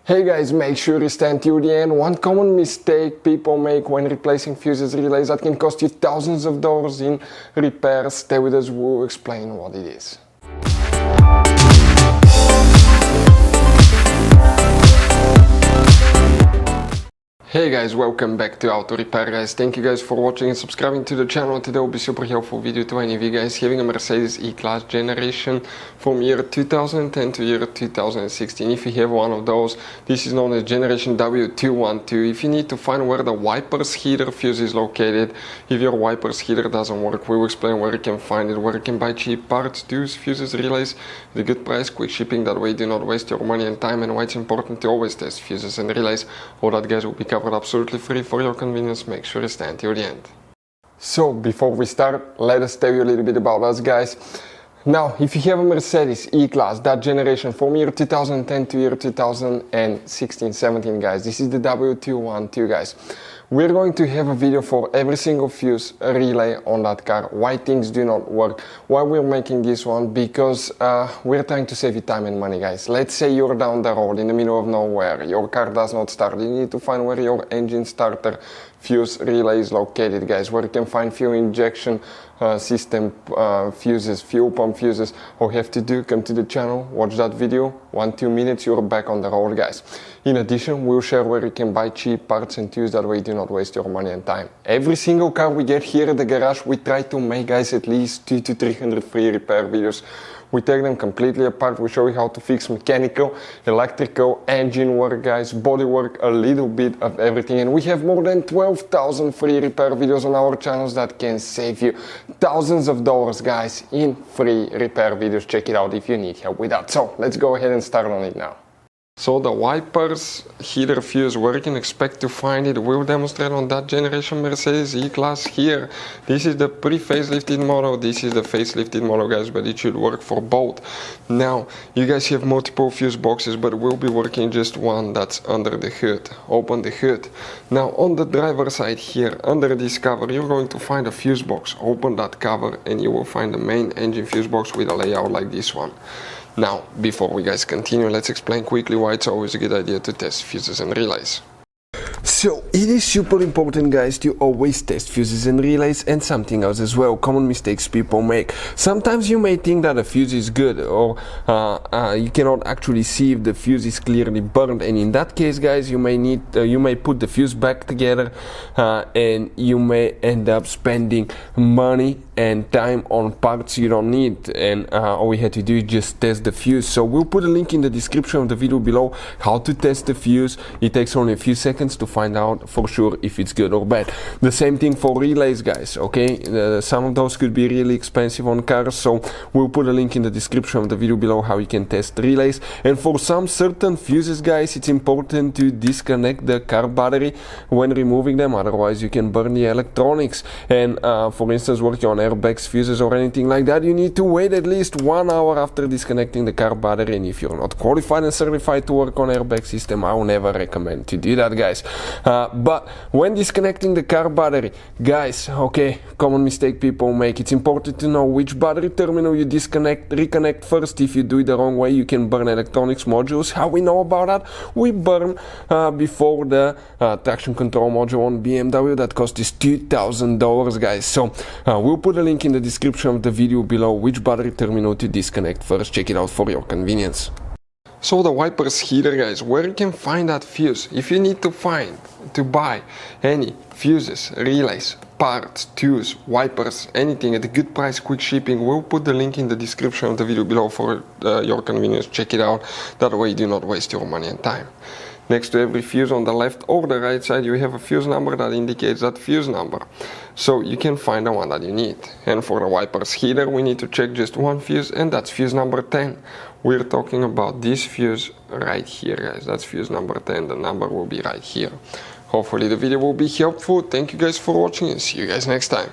Hey guys, make sure you stand till the end. One common mistake people make when replacing fuses relays that can cost you thousands of dollars in repairs. Stay with us, we'll explain what it is. Hey guys, welcome back to Auto Repair guys. Thank you guys for watching and subscribing to the channel. Today will be super helpful video to any of you guys having a Mercedes E-Class generation from year 2010 to year 2016. If you have one of those, this is known as generation W212. If you need to find where the wipers heater fuse is located, if your wipers heater doesn't work, we will explain where you can find it, where you can buy cheap parts, tools, fuses, relays, the good price, quick shipping, that way you do not waste your money and time, and why it's important to always test fuses and relays. All that guys will be covered absolutely free for your convenience. Make sure you stay until the end. So before we start, let us tell you a little bit about us guys. Now, if you have a Mercedes E-Class, that generation from year 2010 to year 2016-17 guys, this is the W212 guys. We're going to have a video for every single fuse relay on that car, why things do not work, why we're making this one, because we're trying to save you time and money guys. Let's say you're down the road in the middle of nowhere, your car does not start, you need to find where your engine starter fuse relay is located guys, where you can find fuel injection system fuses, fuel pump fuses. All you have to do, come to the channel, watch that video, 1-2 minutes, you're back on the road guys. In addition, we'll share where you can buy cheap parts and tools, that way you do not waste your money and time. Every single car we get here at the garage, we try to make guys at least 200 to 300 free repair videos. We take them completely apart, we show you how to fix mechanical, electrical, engine work guys, body work, a little bit of everything. And we have more than 12,000 free repair videos on our channels that can save you thousands of dollars guys in free repair videos. Check it out if you need help with that. So let's go ahead and start on it now. So the wipers heater fuse, where you can expect to find it, we'll demonstrate on that generation Mercedes E-Class here. This is the pre-facelifted model, this is the facelifted model guys, but it should work for both. Now, you guys have multiple fuse boxes, but we'll be working just one that's under the hood. Open the hood. Now on the driver's side here, under this cover, you're going to find a fuse box. Open that cover and you will find the main engine fuse box with a layout like this one. Now, before we guys continue, let's explain quickly why it's always a good idea to test fuses and relays. So, it is super important guys to always test fuses and relays, and something else as well, common mistakes people make. Sometimes you may think that a fuse is good, or you cannot actually see if the fuse is clearly burned, and in that case guys, you may put the fuse back together and you may end up spending money and time on parts you don't need, and all we had to do is just test the fuse. So we'll put a link in the description of the video below how to test the fuse. It takes only a few seconds to find out for sure if it's good or bad. The same thing for relays guys, okay? Some of those could be really expensive on cars, so we'll put a link in the description of the video below how you can test relays. And for some certain fuses guys, it's important to disconnect the car battery when removing them, otherwise you can burn the electronics. And for instance, working on airbags, fuses or anything like that, you need to wait at least 1 hour after disconnecting the car battery, and if you're not qualified and certified to work on airbag system, I will never recommend to do that guys. But when disconnecting the car battery guys, okay, common mistake people make, it's important to know which battery terminal you reconnect first. If you do it the wrong way, you can burn electronics modules. How we know about that? We burn before the traction control module on BMW that cost us $2,000 guys. So we'll put a link in the description of the video below which battery terminal to disconnect first. Check it out for your convenience. So the wipers heater guys, where you can find that fuse. If you need to buy any fuses, relays, parts, tools, wipers, anything at a good price, quick shipping, we'll put the link in the description of the video below for your convenience. Check it out, that way you do not waste your money and time. Next to every fuse on the left or the right side, you have a fuse number that indicates that fuse number, so you can find the one that you need. And for the wipers heater, we need to check just one fuse, and that's fuse number 10. We're talking about this fuse right here guys, that's fuse number 10, the number will be right here. Hopefully the video will be helpful. Thank you guys for watching and see you guys next time.